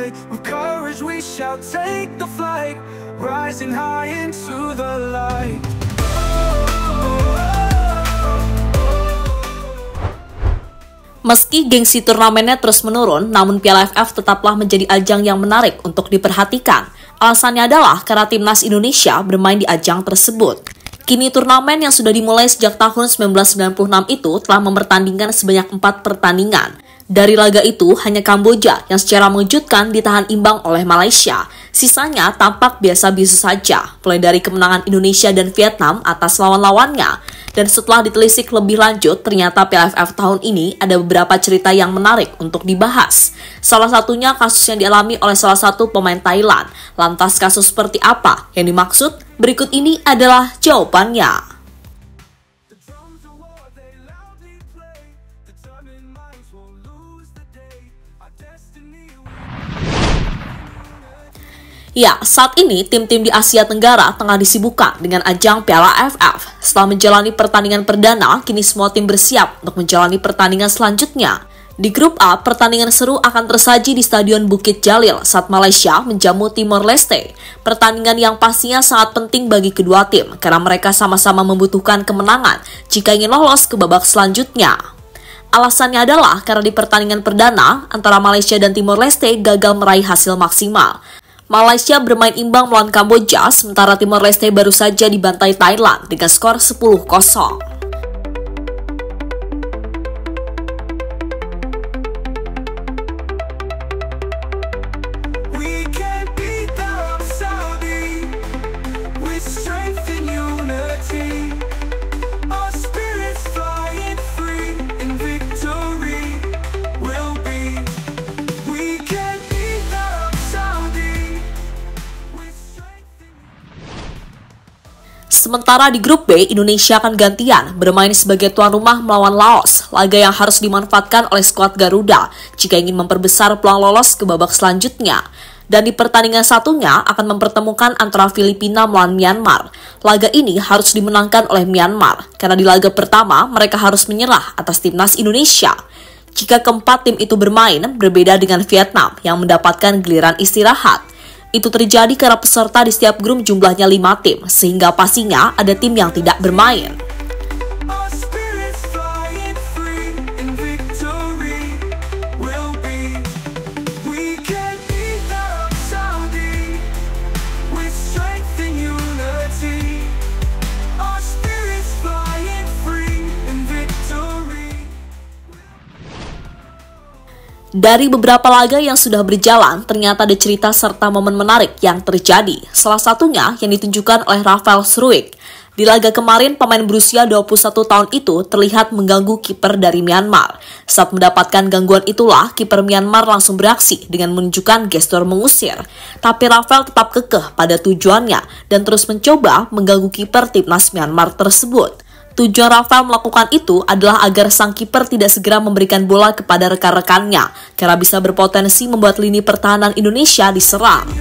fight. With courage we shall take the flight, rising high into the light. Meski gengsi turnamennya terus menurun, namun Piala AFF tetaplah menjadi ajang yang menarik untuk diperhatikan. Alasannya adalah karena timnas Indonesia bermain di ajang tersebut. Kini turnamen yang sudah dimulai sejak tahun 1996 itu telah mempertandingkan sebanyak 4 pertandingan. Dari laga itu, hanya Kamboja yang secara mengejutkan ditahan imbang oleh Malaysia. Sisanya tampak biasa-biasa saja, mulai dari kemenangan Indonesia dan Vietnam atas lawan-lawannya. Dan setelah ditelisik lebih lanjut, ternyata Piala AFF tahun ini ada beberapa cerita yang menarik untuk dibahas. Salah satunya kasus yang dialami oleh salah satu pemain Thailand. Lantas kasus seperti apa yang dimaksud? Berikut ini adalah jawabannya. Ya, saat ini tim-tim di Asia Tenggara tengah disibukkan dengan ajang Piala AFF. Setelah menjalani pertandingan perdana, kini semua tim bersiap untuk menjalani pertandingan selanjutnya. Di grup A, pertandingan seru akan tersaji di Stadion Bukit Jalil saat Malaysia menjamu Timor Leste. Pertandingan yang pastinya sangat penting bagi kedua tim karena mereka sama-sama membutuhkan kemenangan jika ingin lolos ke babak selanjutnya. Alasannya adalah karena di pertandingan perdana antara Malaysia dan Timor Leste gagal meraih hasil maksimal. Malaysia bermain imbang melawan Kamboja, sementara Timor Leste baru saja dibantai Thailand dengan skor 10-0. Sementara di grup B, Indonesia akan gantian bermain sebagai tuan rumah melawan Laos, laga yang harus dimanfaatkan oleh skuad Garuda jika ingin memperbesar peluang lolos ke babak selanjutnya. Dan di pertandingan satunya akan mempertemukan antara Filipina melawan Myanmar. Laga ini harus dimenangkan oleh Myanmar, karena di laga pertama mereka harus menyerah atas timnas Indonesia. Jika keempat tim itu bermain, berbeda dengan Vietnam yang mendapatkan giliran istirahat. Itu terjadi karena peserta di setiap grup jumlahnya 5 tim, sehingga pastinya ada tim yang tidak bermain. Dari beberapa laga yang sudah berjalan, ternyata ada cerita serta momen menarik yang terjadi. Salah satunya yang ditunjukkan oleh Rafael Struijk. Di laga kemarin, pemain berusia 21 tahun itu terlihat mengganggu kiper dari Myanmar. Saat mendapatkan gangguan itulah, kiper Myanmar langsung beraksi dengan menunjukkan gestur mengusir. Tapi Rafael tetap kekeh pada tujuannya dan terus mencoba mengganggu kiper timnas Myanmar tersebut. Tujuan Rafael melakukan itu adalah agar sang kiper tidak segera memberikan bola kepada rekan-rekannya, karena bisa berpotensi membuat lini pertahanan Indonesia diserang.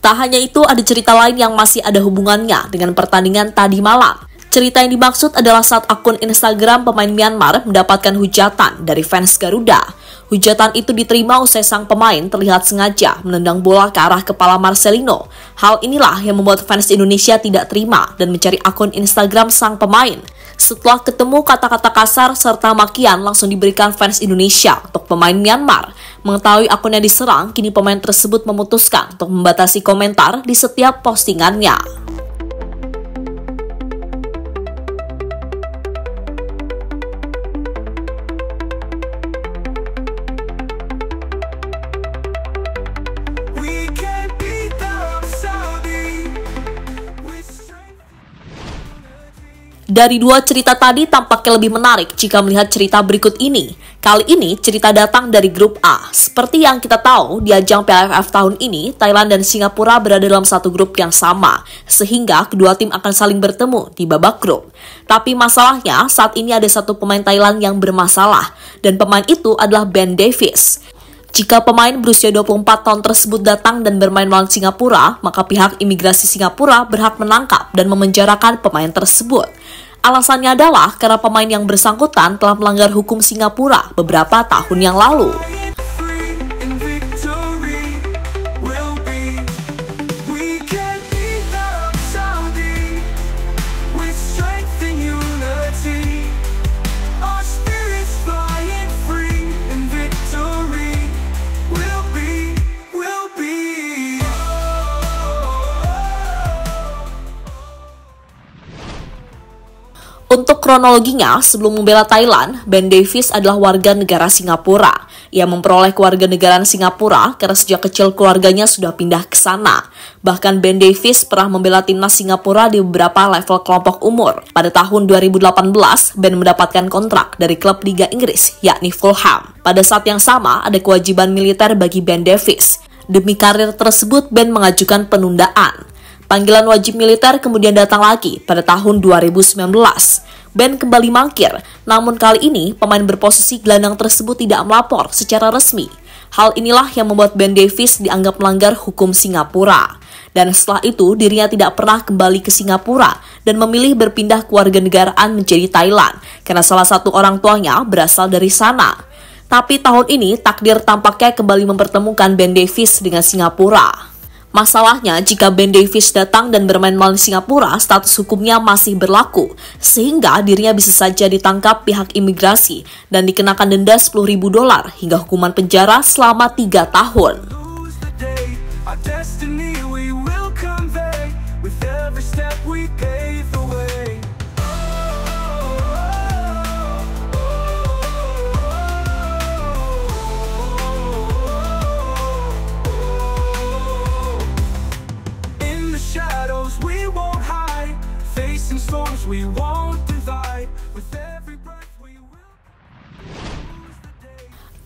Tak hanya itu, ada cerita lain yang masih ada hubungannya dengan pertandingan tadi malam. Cerita yang dimaksud adalah saat akun Instagram pemain Myanmar mendapatkan hujatan dari fans Garuda. Hujatan itu diterima usai sang pemain terlihat sengaja menendang bola ke arah kepala Marcelino. Hal inilah yang membuat fans Indonesia tidak terima dan mencari akun Instagram sang pemain. Setelah ketemu kata-kata kasar serta makian langsung diberikan fans Indonesia untuk pemain Myanmar. Mengetahui akunnya diserang, kini pemain tersebut memutuskan untuk membatasi komentar di setiap postingannya. Dari dua cerita tadi tampaknya lebih menarik jika melihat cerita berikut ini. Kali ini cerita datang dari grup A. Seperti yang kita tahu, di ajang Piala AFF tahun ini, Thailand dan Singapura berada dalam satu grup yang sama, sehingga kedua tim akan saling bertemu di babak grup. Tapi masalahnya, saat ini ada satu pemain Thailand yang bermasalah, dan pemain itu adalah Ben Davies. Jika pemain berusia 24 tahun tersebut datang dan bermain melawan Singapura, maka pihak imigrasi Singapura berhak menangkap dan memenjarakan pemain tersebut. Alasannya adalah karena pemain yang bersangkutan telah melanggar hukum Singapura beberapa tahun yang lalu. Untuk kronologinya, sebelum membela Thailand, Ben Davies adalah warga negara Singapura. Ia memperoleh kewarganegaraan Singapura karena sejak kecil keluarganya sudah pindah ke sana. Bahkan Ben Davies pernah membela timnas Singapura di beberapa level kelompok umur. Pada tahun 2018, Ben mendapatkan kontrak dari klub Liga Inggris, yakni Fulham. Pada saat yang sama, ada kewajiban militer bagi Ben Davies. Demi karir tersebut, Ben mengajukan penundaan. Panggilan wajib militer kemudian datang lagi pada tahun 2019. Ben kembali mangkir, namun kali ini pemain berposisi gelandang tersebut tidak melapor secara resmi. Hal inilah yang membuat Ben Davies dianggap melanggar hukum Singapura. Dan setelah itu dirinya tidak pernah kembali ke Singapura dan memilih berpindah kewarganegaraan menjadi Thailand karena salah satu orang tuanya berasal dari sana. Tapi tahun ini takdir tampaknya kembali mempertemukan Ben Davies dengan Singapura. Masalahnya, jika Ben Davies datang dan bermain melawan Singapura, status hukumnya masih berlaku, sehingga dirinya bisa saja ditangkap pihak imigrasi dan dikenakan denda $10.000 hingga hukuman penjara selama 3 tahun.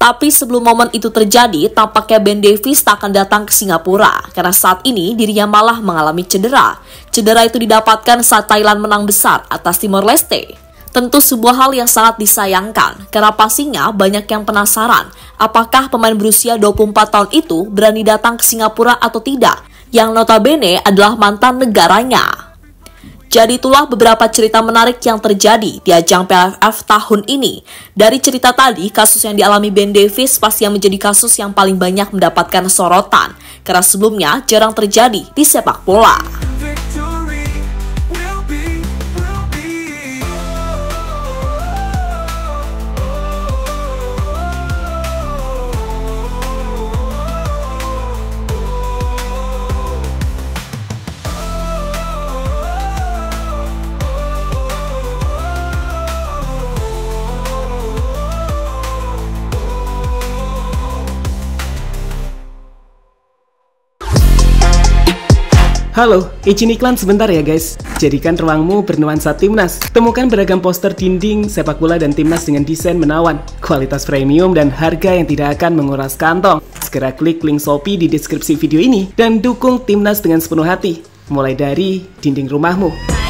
Tapi sebelum momen itu terjadi, tampaknya Ben Davies tak akan datang ke Singapura karena saat ini dirinya malah mengalami cedera. Cedera itu didapatkan saat Thailand menang besar atas Timor Leste. Tentu sebuah hal yang sangat disayangkan karena pastinya banyak yang penasaran apakah pemain berusia 24 tahun itu berani datang ke Singapura atau tidak, yang notabene adalah mantan negaranya. Jadi itulah beberapa cerita menarik yang terjadi di ajang Piala AFF tahun ini. Dari cerita tadi, kasus yang dialami Ben Davies pasti yang menjadi kasus yang paling banyak mendapatkan sorotan, karena sebelumnya jarang terjadi di sepak bola. Halo, izin iklan sebentar ya guys. Jadikan ruangmu bernuansa timnas. Temukan beragam poster dinding, sepak bola dan timnas dengan desain menawan, kualitas premium dan harga yang tidak akan menguras kantong. Segera klik link Shopee di deskripsi video ini dan dukung timnas dengan sepenuh hati. Mulai dari dinding rumahmu.